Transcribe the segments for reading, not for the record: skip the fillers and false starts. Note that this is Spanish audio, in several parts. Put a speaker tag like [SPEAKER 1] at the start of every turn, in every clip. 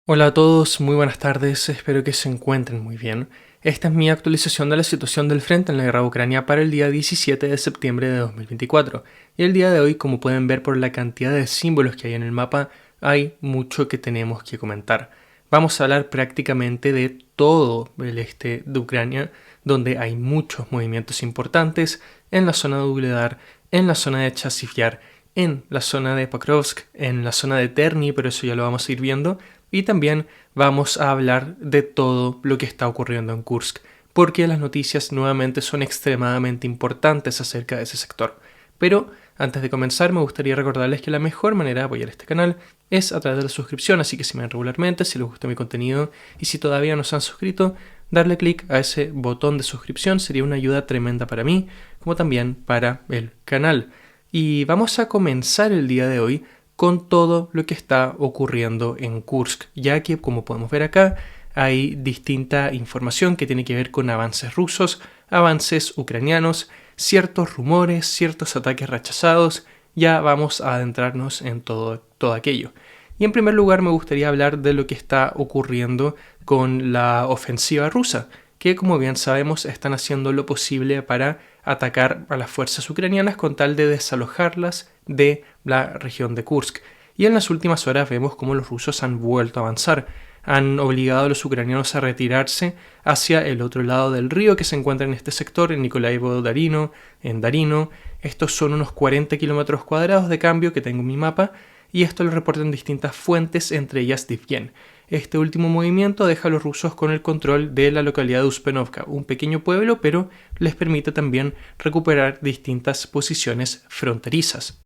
[SPEAKER 1] Hola a todos, muy buenas tardes, espero que se encuentren muy bien. Esta es mi actualización de la situación del frente en la guerra de Ucrania para el día 17 de septiembre de 2024. Y el día de hoy, como pueden ver por la cantidad de símbolos que hay en el mapa, hay mucho que tenemos que comentar. Vamos a hablar prácticamente de todo el este de Ucrania, donde hay muchos movimientos importantes en la zona de Ugledar, en la zona de Chasiv-Yar, en la zona de Pokrovsk, en la zona de Terni, pero eso ya lo vamos a ir viendo. Y también vamos a hablar de todo lo que está ocurriendo en Kursk, porque las noticias nuevamente son extremadamente importantes acerca de ese sector. Pero antes de comenzar me gustaría recordarles que la mejor manera de apoyar este canal es a través de la suscripción, así que si me ven regularmente, si les gusta mi contenido y si todavía no se han suscrito, darle clic a ese botón de suscripción sería una ayuda tremenda para mí, como también para el canal. Y vamos a comenzar el día de hoy con todo lo que está ocurriendo en Kursk, ya que, como podemos ver acá, hay distinta información que tiene que ver con avances rusos, avances ucranianos, ciertos rumores, ciertos ataques rechazados. Ya vamos a adentrarnos en todo aquello. Y en primer lugar me gustaría hablar de lo que está ocurriendo con la ofensiva rusa, que como bien sabemos están haciendo lo posible para atacar a las fuerzas ucranianas con tal de desalojarlas de la región de Kursk. Y en las últimas horas vemos cómo los rusos han vuelto a avanzar. Han obligado a los ucranianos a retirarse hacia el otro lado del río que se encuentra en este sector, en Nikolaivo-Darino, en Darino. Estos son unos 40 kilómetros cuadrados de cambio que tengo en mi mapa, y esto lo reportan distintas fuentes, entre ellas Divyen. Este último movimiento deja a los rusos con el control de la localidad de Uspenovka, un pequeño pueblo, pero les permite también recuperar distintas posiciones fronterizas.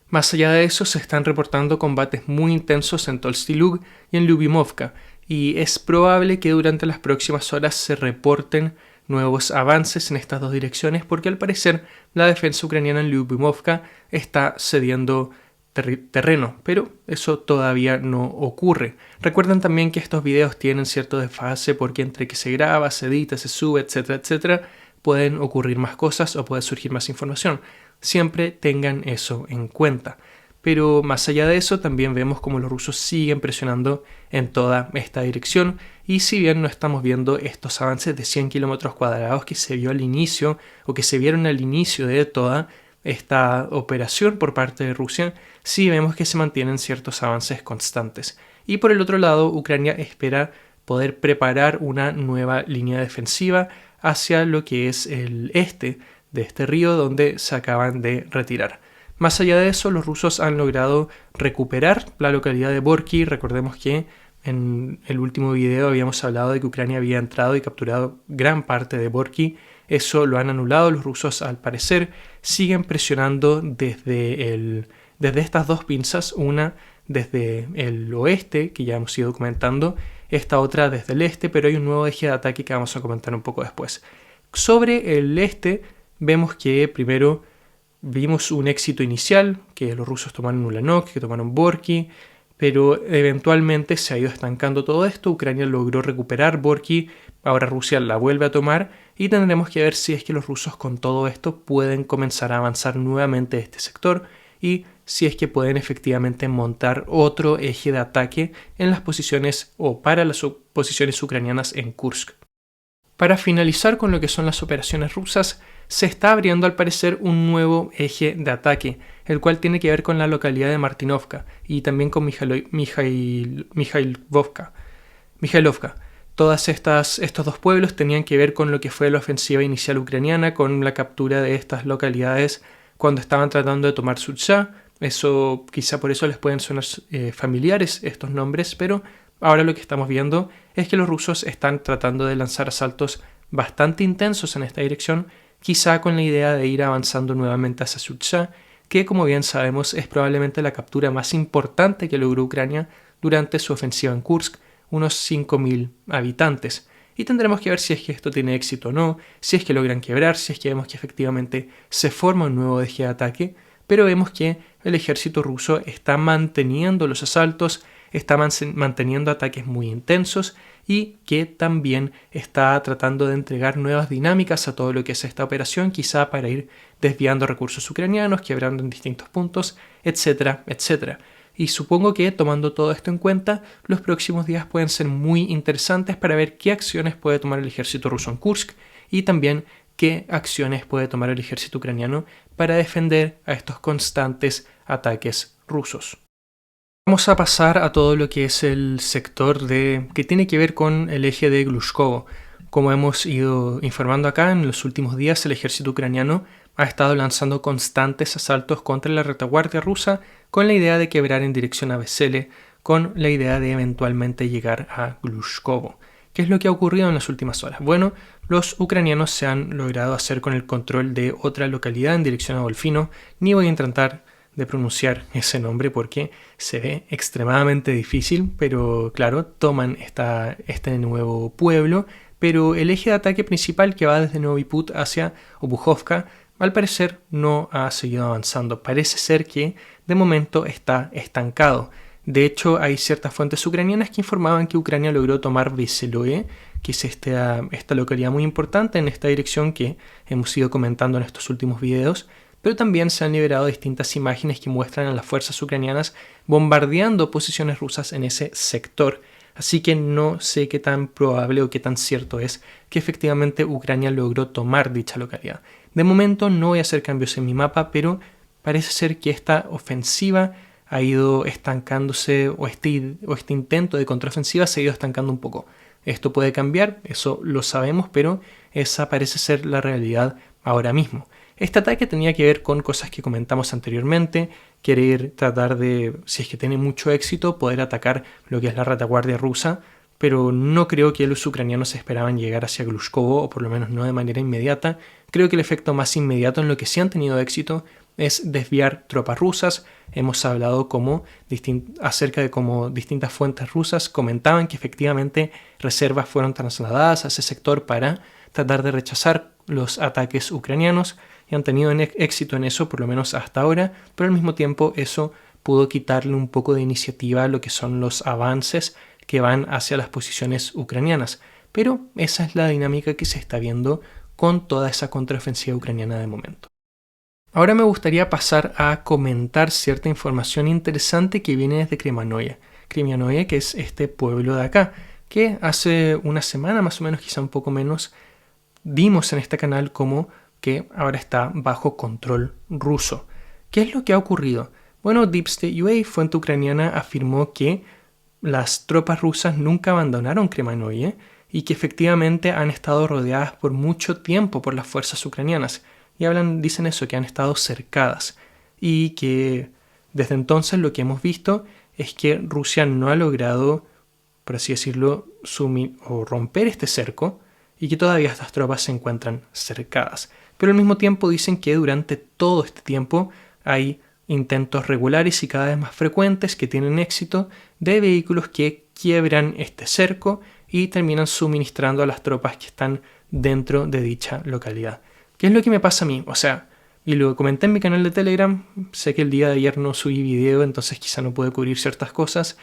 [SPEAKER 1] Más allá de eso, se están reportando combates muy intensos en Tolstilug y en Lyubimovka, y es probable que durante las próximas horas se reporten nuevos avances en estas dos direcciones, porque al parecer la defensa ucraniana en Lyubimovka está cediendo terreno, pero eso todavía no ocurre. Recuerden también que estos videos tienen cierto desfase porque entre que se graba, se edita, se sube, etcétera, etcétera, pueden ocurrir más cosas o puede surgir más información. Siempre tengan eso en cuenta. Pero más allá de eso, también vemos como los rusos siguen presionando en toda esta dirección, y si bien no estamos viendo estos avances de 100 kilómetros cuadrados que se vio al inicio o que se vieron al inicio de toda esta operación por parte de Rusia, sí vemos que se mantienen ciertos avances constantes. Y por el otro lado, Ucrania espera poder preparar una nueva línea defensiva hacia lo que es el este de este río donde se acaban de retirar. Más allá de eso, los rusos han logrado recuperar la localidad de Borky. Recordemos que en el último video habíamos hablado de que Ucrania había entrado y capturado gran parte de Borky. Eso lo han anulado los rusos, al parecer. Siguen presionando desde estas dos pinzas, una desde el oeste, que ya hemos ido documentando, esta otra desde el este, pero hay un nuevo eje de ataque que vamos a comentar un poco después. Sobre el este, vemos que primero vimos un éxito inicial, que los rusos tomaron Ulanok, que tomaron Borky, pero eventualmente se ha ido estancando todo esto. Ucrania logró recuperar Borky, ahora Rusia la vuelve a tomar, y tendremos que ver si es que los rusos con todo esto pueden comenzar a avanzar nuevamente este sector y si es que pueden efectivamente montar otro eje de ataque en las posiciones o para las posiciones ucranianas en Kursk. Para finalizar con lo que son las operaciones rusas, se está abriendo al parecer un nuevo eje de ataque, el cual tiene que ver con la localidad de Martinovka y también con Mikhailovka. Estos dos pueblos tenían que ver con lo que fue la ofensiva inicial ucraniana, con la captura de estas localidades cuando estaban tratando de tomar Sudzha. Eso, quizá por eso les pueden sonar familiares estos nombres, pero ahora lo que estamos viendo es que los rusos están tratando de lanzar asaltos bastante intensos en esta dirección, quizá con la idea de ir avanzando nuevamente hacia Sudzha, que como bien sabemos es probablemente la captura más importante que logró Ucrania durante su ofensiva en Kursk, unos 5.000 habitantes. Y tendremos que ver si es que esto tiene éxito o no, si es que logran quebrar, si es que vemos que efectivamente se forma un nuevo eje de ataque, pero vemos que el ejército ruso está manteniendo los asaltos, está manteniendo ataques muy intensos y que también está tratando de entregar nuevas dinámicas a todo lo que es esta operación, quizá para ir desviando recursos ucranianos, quebrando en distintos puntos, etcétera, etcétera. y supongo que tomando todo esto en cuenta, los próximos días pueden ser muy interesantes para ver qué acciones puede tomar el ejército ruso en Kursk y también qué acciones puede tomar el ejército ucraniano para defender a estos constantes ataques rusos. Vamos a pasar a todo lo que es el sector que tiene que ver con el eje de Glushkovo. Como hemos ido informando acá, en los últimos días el ejército ucraniano ha estado lanzando constantes asaltos contra la retaguardia rusa con la idea de quebrar en dirección a Vesele, con la idea de eventualmente llegar a Glushkovo. ¿Qué es lo que ha ocurrido en las últimas horas? Bueno, los ucranianos se han logrado hacer con el control de otra localidad en dirección a Golfino. Ni voy a intentar de pronunciar ese nombre porque se ve extremadamente difícil, pero claro, toman este nuevo pueblo, pero el eje de ataque principal que va desde Novi Put hacia Obuhovka al parecer no ha seguido avanzando. Parece ser que de momento está estancado. De hecho, hay ciertas fuentes ucranianas que informaban que Ucrania logró tomar Veseloe, que es esta localidad muy importante en esta dirección que hemos ido comentando en estos últimos videos, pero también se han liberado distintas imágenes que muestran a las fuerzas ucranianas bombardeando posiciones rusas en ese sector. Así que no sé qué tan probable o qué tan cierto es que efectivamente Ucrania logró tomar dicha localidad. De momento no voy a hacer cambios en mi mapa, pero parece ser que esta ofensiva ha ido estancándose o este intento de contraofensiva se ha ido estancando un poco. Esto puede cambiar, eso lo sabemos, pero esa parece ser la realidad ahora mismo. Este ataque tenía que ver con cosas que comentamos anteriormente, querer tratar de, si es que tiene mucho éxito, poder atacar lo que es la retaguardia rusa, pero no creo que los ucranianos esperaban llegar hacia Glushkovo, o por lo menos no de manera inmediata. Creo que el efecto más inmediato en lo que sí han tenido éxito es desviar tropas rusas. Hemos hablado acerca de cómo distintas fuentes rusas comentaban que efectivamente reservas fueron trasladadas a ese sector para tratar de rechazar los ataques ucranianos y han tenido éxito en eso, por lo menos hasta ahora, pero al mismo tiempo eso pudo quitarle un poco de iniciativa a lo que son los avances que van hacia las posiciones ucranianas. Pero esa es la dinámica que se está viendo con toda esa contraofensiva ucraniana de momento. Ahora me gustaría pasar a comentar cierta información interesante que viene desde Kremanoye. Kremanoye, que es este pueblo de acá, que hace una semana más o menos, quizá un poco menos, vimos en este canal como que ahora está bajo control ruso. ¿Qué es lo que ha ocurrido? Bueno, Deep State UA, fuente ucraniana, afirmó que las tropas rusas nunca abandonaron Kremanoye y que efectivamente han estado rodeadas por mucho tiempo por las fuerzas ucranianas. Y dicen eso, que han estado cercadas. Y que desde entonces lo que hemos visto es que Rusia no ha logrado, por así decirlo, romper este cerco y que todavía estas tropas se encuentran cercadas. Pero al mismo tiempo dicen que durante todo este tiempo hay intentos regulares y cada vez más frecuentes que tienen éxito de vehículos que quiebran este cerco y terminan suministrando a las tropas que están dentro de dicha localidad. ¿Qué es lo que me pasa a mí? O sea, y lo comenté en mi canal de Telegram, sé que el día de ayer no subí video, entonces quizá no pude cubrir ciertas cosas,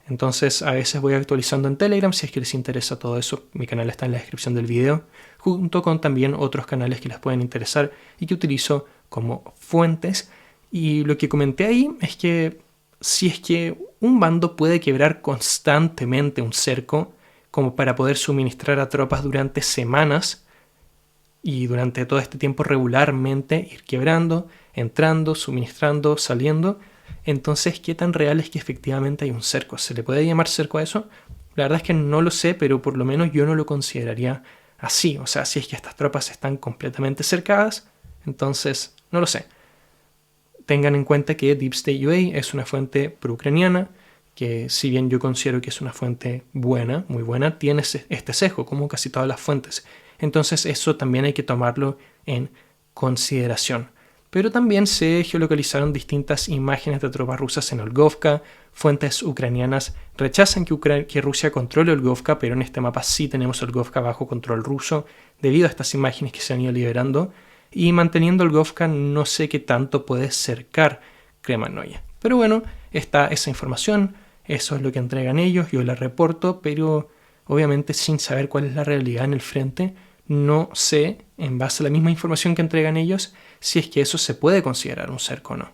[SPEAKER 1] entonces a veces voy actualizando en Telegram, si es que les interesa todo eso, mi canal está en la descripción del video, junto con también otros canales que les pueden interesar y que utilizo como fuentes. Y lo que comenté ahí es que si es que un bando puede quebrar constantemente un cerco como para poder suministrar a tropas durante semanas y durante todo este tiempo regularmente ir quebrando, entrando, suministrando, saliendo, entonces ¿qué tan real es que efectivamente hay un cerco? ¿Se le puede llamar cerco a eso? La verdad es que no lo sé, pero por lo menos yo no lo consideraría así. O sea, si es que estas tropas están completamente cercadas, entonces no lo sé. Tengan en cuenta que Deep State UA es una fuente pro-ucraniana, que si bien yo considero que es una fuente buena, muy buena, tiene este sesgo, como casi todas las fuentes. Entonces eso también hay que tomarlo en consideración. Pero también se geolocalizaron distintas imágenes de tropas rusas en Olgovka. Fuentes ucranianas rechazan que Rusia controle Olgovka, pero en este mapa sí tenemos Olgovka bajo control ruso, debido a estas imágenes que se han ido liberando. Y manteniendo Olgovka no sé qué tanto puede cercar Kremanoye. Pero bueno, está esa información, eso es lo que entregan ellos, yo la reporto, pero obviamente sin saber cuál es la realidad en el frente, no sé, en base a la misma información que entregan ellos, si es que eso se puede considerar un cerco o no.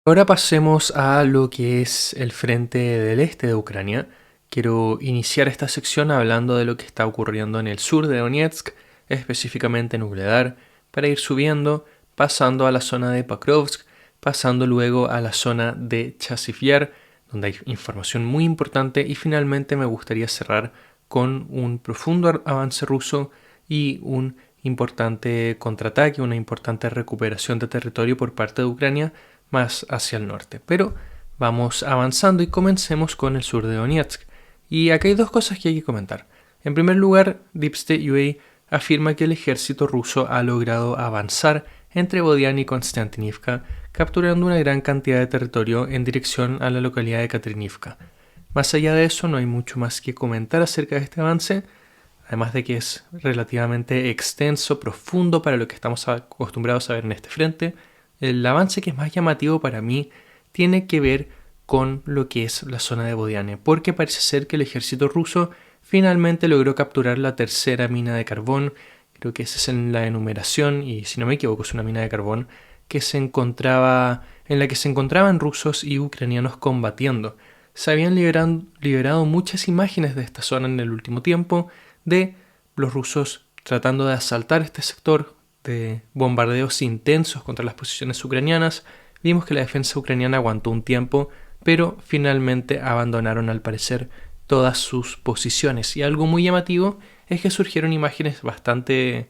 [SPEAKER 1] Ahora pasemos a lo que es el frente del este de Ucrania. Quiero iniciar esta sección hablando de lo que está ocurriendo en el sur de Donetsk, específicamente en Ugledar, para ir subiendo, pasando a la zona de Pakrovsk, pasando luego a la zona de Chasiv Yar, donde hay información muy importante, y finalmente me gustaría cerrar con un profundo avance ruso y un importante contraataque, una importante recuperación de territorio por parte de Ucrania, más hacia el norte. Pero vamos avanzando y comencemos con el sur de Donetsk. Y acá hay dos cosas que hay que comentar. En primer lugar, Deep State UA afirma que el ejército ruso ha logrado avanzar entre Bodian y Konstantinivka, capturando una gran cantidad de territorio en dirección a la localidad de Katrinivka. Más allá de eso, no hay mucho más que comentar acerca de este avance, además de que es relativamente extenso, profundo para lo que estamos acostumbrados a ver en este frente. El avance que es más llamativo para mí tiene que ver con lo que es la zona de Bodiane, porque parece ser que el ejército ruso finalmente logró capturar la tercera mina de carbón. Creo que esa es en la enumeración, y si no me equivoco es una mina de carbón que en la que se encontraban rusos y ucranianos combatiendo. Se habían liberado muchas imágenes de esta zona en el último tiempo, de los rusos tratando de asaltar este sector, de bombardeos intensos contra las posiciones ucranianas. Vimos que la defensa ucraniana aguantó un tiempo, pero finalmente abandonaron al parecer todas sus posiciones. Y algo muy llamativo es que surgieron imágenes bastante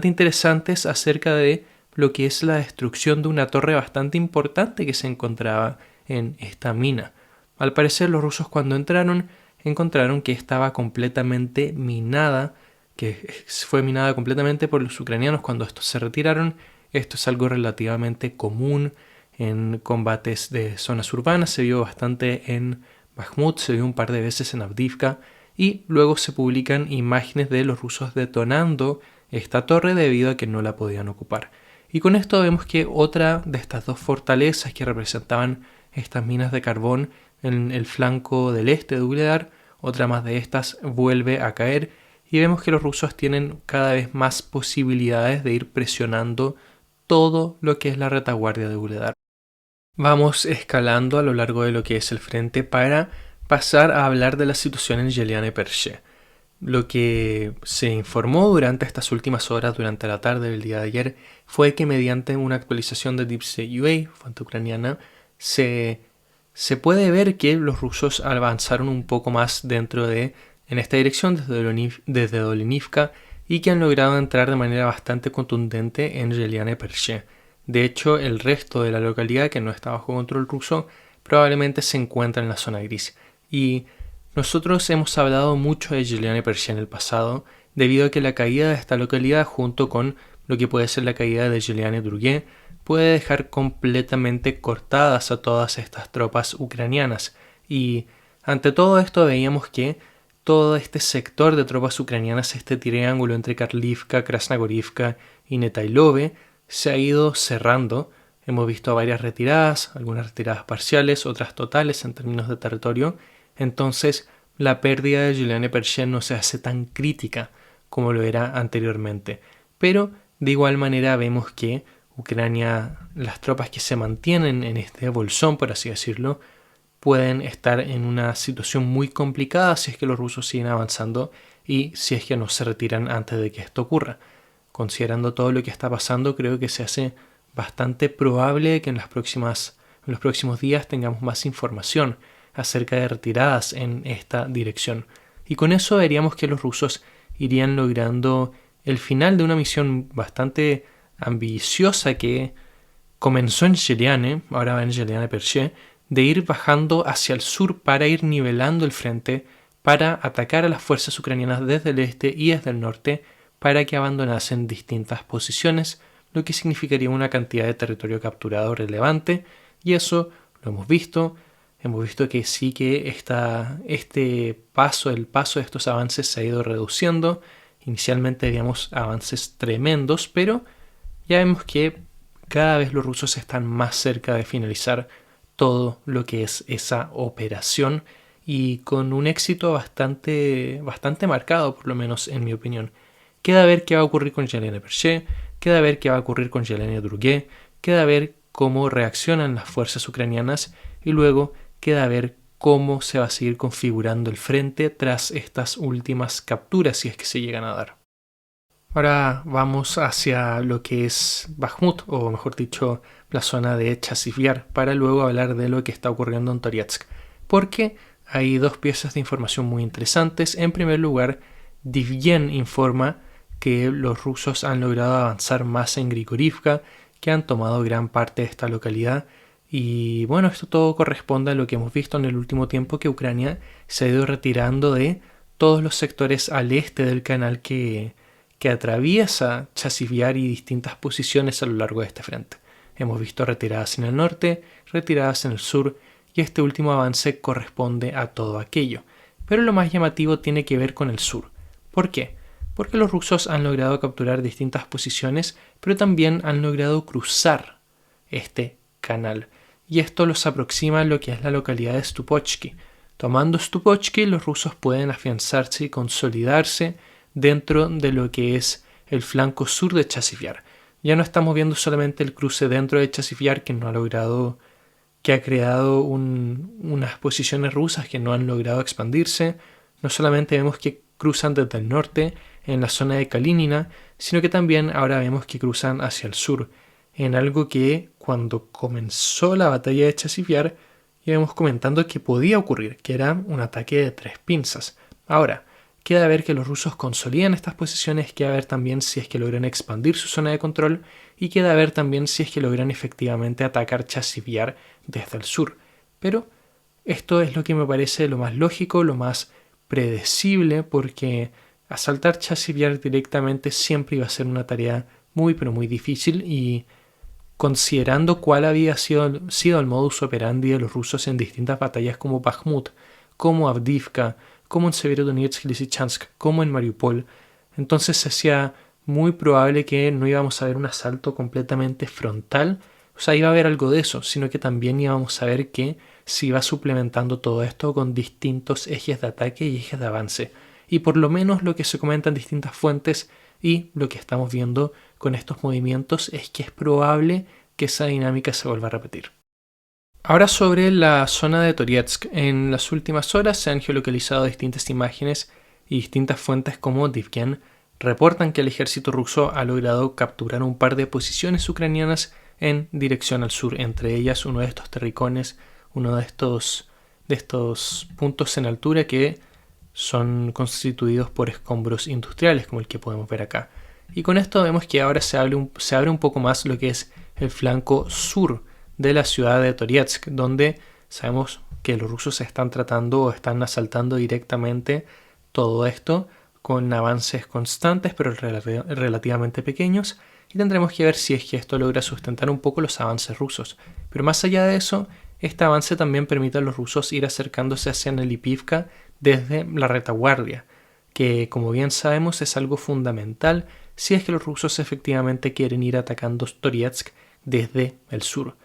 [SPEAKER 1] interesantes acerca de lo que es la destrucción de una torre bastante importante que se encontraba en esta mina. Al parecer los rusos cuando encontraron que estaba completamente minada, que fue minada completamente por los ucranianos cuando estos se retiraron. Esto es algo relativamente común en combates de zonas urbanas, se vio bastante en Bakhmut, se vio un par de veces en Avdiivka, y luego se publican imágenes de los rusos detonando esta torre debido a que no la podían ocupar. Y con esto vemos que otra de estas dos fortalezas que representaban estas minas de carbón en el flanco del este de Ugledar, otra más de estas vuelve a caer, y vemos que los rusos tienen cada vez más posibilidades de ir presionando todo lo que es la retaguardia de Ugledar. Vamos escalando a lo largo de lo que es el frente para pasar a hablar de la situación en Yeliane Perche. Lo que se informó durante estas últimas horas, durante la tarde del día de ayer, fue que mediante una actualización de Deep State UA, fuente ucraniana, se puede ver que los rusos avanzaron un poco más en esta dirección desde Dolinivka, y que han logrado entrar de manera bastante contundente en Yeliane Perche. De hecho, el resto de la localidad que no está bajo control ruso probablemente se encuentra en la zona gris. Y nosotros hemos hablado mucho de Yeliane Perche en el pasado, debido a que la caída de esta localidad, junto con lo que puede ser la caída de Yeliane Drugie, puede dejar completamente cortadas a todas estas tropas ucranianas. Y ante todo esto veíamos que todo este sector de tropas ucranianas, este triángulo entre Karlivka, Krasnogorivka y Netailove, se ha ido cerrando. Hemos visto varias retiradas, algunas retiradas parciales, otras totales en términos de territorio. Entonces, la pérdida de Yeliane Perche no se hace tan crítica como lo era anteriormente. Pero, de igual manera, vemos que Ucrania, las tropas que se mantienen en este bolsón, por así decirlo, pueden estar en una situación muy complicada si es que los rusos siguen avanzando y si es que no se retiran antes de que esto ocurra. Considerando todo lo que está pasando, creo que se hace bastante probable que en los próximos días tengamos más información acerca de retiradas en esta dirección. Y con eso veríamos que los rusos irían logrando el final de una misión bastante ambiciosa que comenzó en Yeliane, ahora va en Yeliane Perche, de ir bajando hacia el sur para ir nivelando el frente, para atacar a las fuerzas ucranianas desde el este y desde el norte, para que abandonasen distintas posiciones, lo que significaría una cantidad de territorio capturado relevante, y eso lo hemos visto que sí que el paso de estos avances se ha ido reduciendo. Inicialmente veíamos avances tremendos, pero ya vemos que cada vez los rusos están más cerca de finalizar todo lo que es esa operación, y con un éxito bastante marcado, por lo menos en mi opinión. Queda ver qué va a ocurrir con Yelena Perche, queda ver qué va a ocurrir con Yelena Drugie, queda ver cómo reaccionan las fuerzas ucranianas y luego queda ver cómo se va a seguir configurando el frente tras estas últimas capturas si es que se llegan a dar. Ahora vamos hacia lo que es Bakhmut, o mejor dicho, la zona de Chasiv Yar, para luego hablar de lo que está ocurriendo en Toriatsk, porque hay dos piezas de información muy interesantes. En primer lugar, Divyen informa que los rusos han logrado avanzar más en Grigorivka, que han tomado gran parte de esta localidad. Y bueno, esto todo corresponde a lo que hemos visto en el último tiempo, que Ucrania se ha ido retirando de todos los sectores al este del canal que atraviesa Chasiv Yar y distintas posiciones a lo largo de este frente. Hemos visto retiradas en el norte, retiradas en el sur, y este último avance corresponde a todo aquello. Pero lo más llamativo tiene que ver con el sur. ¿Por qué? Porque los rusos han logrado capturar distintas posiciones, pero también han logrado cruzar este canal. Y esto los aproxima a lo que es la localidad de Stupochki. Tomando Stupochki, los rusos pueden afianzarse y consolidarse dentro de lo que es el flanco sur de Chasiv Yar. Ya no estamos viendo solamente el cruce dentro de Chasiv Yar, que ha creado unas posiciones rusas que no han logrado expandirse. No solamente vemos que cruzan desde el norte en la zona de Kalinina, sino que también ahora vemos que cruzan hacia el sur, en algo que cuando comenzó la batalla de Chasiv Yar íbamos comentando que podía ocurrir, que era un ataque de tres pinzas. Ahora, queda ver que los rusos consolidan estas posiciones, queda ver también si es que logran expandir su zona de control y queda ver también si es que logran efectivamente atacar Chasiv Yar desde el sur. Pero esto es lo que me parece lo más lógico, lo más predecible, porque asaltar Chasiv Yar directamente siempre iba a ser una tarea muy pero muy difícil, y considerando cuál había sido el modus operandi de los rusos en distintas batallas como Bakhmut, como Avdiivka, como en Severodonetsk y Lysychansk, como en Mariupol, entonces se hacía muy probable que no íbamos a ver un asalto completamente frontal. O sea, iba a haber algo de eso, sino que también íbamos a ver que se iba suplementando todo esto con distintos ejes de ataque y ejes de avance. Y por lo menos lo que se comenta en distintas fuentes y lo que estamos viendo con estos movimientos es que es probable que esa dinámica se vuelva a repetir. Ahora sobre la zona de Toriatsk. En las últimas horas se han geolocalizado distintas imágenes y distintas fuentes como Divyen reportan que el ejército ruso ha logrado capturar un par de posiciones ucranianas en dirección al sur, entre ellas uno de estos terricones, uno de estos puntos en altura que son constituidos por escombros industriales, como el que podemos ver acá. Y con esto vemos que ahora se abre un poco más lo que es el flanco sur de la ciudad de Toriatsk, donde sabemos que los rusos están tratando o están asaltando directamente todo esto con avances constantes pero relativamente pequeños, y tendremos que ver si es que esto logra sustentar un poco los avances rusos. Pero más allá de eso, este avance también permite a los rusos ir acercándose hacia Nelipivka desde la retaguardia, que como bien sabemos es algo fundamental si es que los rusos efectivamente quieren ir atacando Toriatsk desde el sur.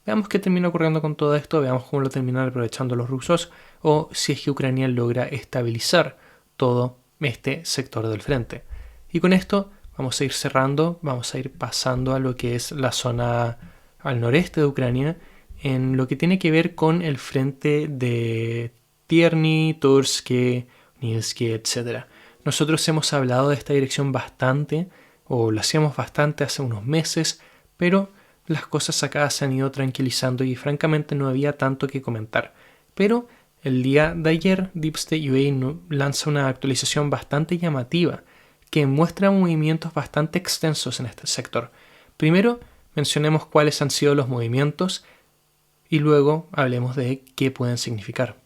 [SPEAKER 1] Veamos qué termina ocurriendo con todo esto, veamos cómo lo terminan aprovechando los rusos, o si es que Ucrania logra estabilizar todo este sector del frente. Y con esto vamos a ir cerrando, vamos a ir pasando a lo que es la zona al noreste de Ucrania, en lo que tiene que ver con el frente de Tierny, Tursk, Nilsky, etc. Nosotros hemos hablado de esta dirección bastante, o lo hacíamos bastante hace unos meses, pero las cosas acá se han ido tranquilizando y francamente no había tanto que comentar. Pero el día de ayer Deep State UA lanza una actualización bastante llamativa que muestra movimientos bastante extensos en este sector. Primero mencionemos cuáles han sido los movimientos y luego hablemos de qué pueden significar.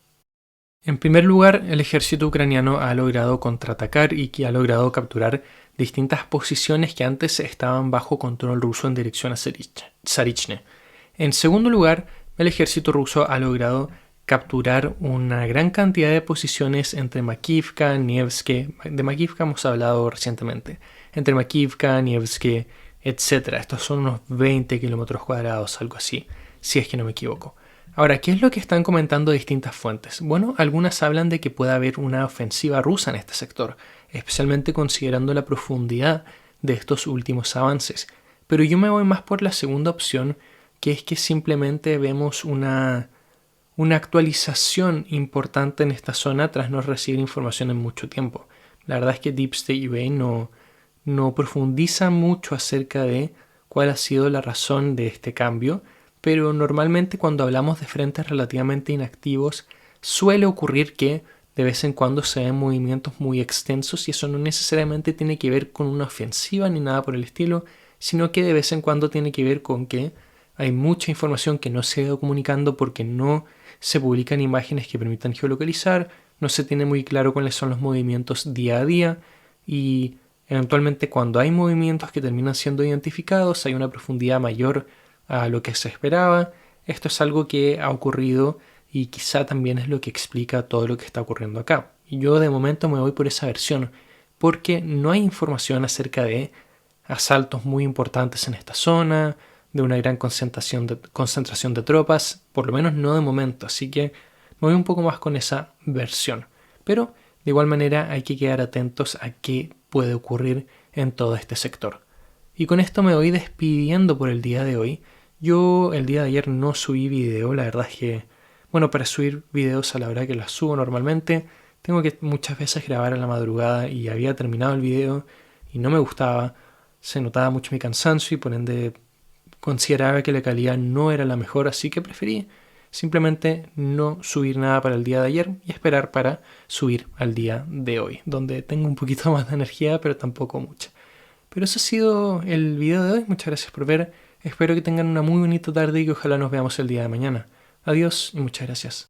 [SPEAKER 1] En primer lugar, el ejército ucraniano ha logrado contraatacar y que ha logrado capturar distintas posiciones que antes estaban bajo control ruso en dirección a Zarichne. En segundo lugar, el ejército ruso ha logrado capturar una gran cantidad de posiciones entre Makivka, Nevsky, de Makivka hemos hablado recientemente, entre Makivka, Nevsky, etc. Estos son unos 20 kilómetros cuadrados, algo así, si es que no me equivoco. Ahora, ¿qué es lo que están comentando distintas fuentes? Bueno, algunas hablan de que puede haber una ofensiva rusa en este sector, especialmente considerando la profundidad de estos últimos avances. Pero yo me voy más por la segunda opción, que es que simplemente vemos una actualización importante en esta zona tras no recibir información en mucho tiempo. La verdad es que Deep State UA no profundiza mucho acerca de cuál ha sido la razón de este cambio, pero normalmente cuando hablamos de frentes relativamente inactivos suele ocurrir que de vez en cuando se ven movimientos muy extensos y eso no necesariamente tiene que ver con una ofensiva ni nada por el estilo, sino que de vez en cuando tiene que ver con que hay mucha información que no se ha ido comunicando porque no se publican imágenes que permitan geolocalizar, no se tiene muy claro cuáles son los movimientos día a día y eventualmente cuando hay movimientos que terminan siendo identificados hay una profundidad mayor a lo que se esperaba. Esto es algo que ha ocurrido y quizá también es lo que explica todo lo que está ocurriendo acá. Y yo de momento me voy por esa versión porque no hay información acerca de asaltos muy importantes en esta zona, de una gran concentración de tropas, por lo menos no de momento, así que me voy un poco más con esa versión. Pero de igual manera hay que quedar atentos a qué puede ocurrir en todo este sector. Y con esto me voy despidiendo por el día de hoy. Yo el día de ayer no subí video, la verdad es que, bueno, para subir videos a la hora que las subo normalmente, tengo que muchas veces grabar a la madrugada y había terminado el video y no me gustaba, se notaba mucho mi cansancio y por ende consideraba que la calidad no era la mejor, así que preferí simplemente no subir nada para el día de ayer y esperar para subir al día de hoy, donde tengo un poquito más de energía, pero tampoco mucha. Pero eso ha sido el video de hoy, muchas gracias por ver, espero que tengan una muy bonita tarde y que ojalá nos veamos el día de mañana. Adiós y muchas gracias.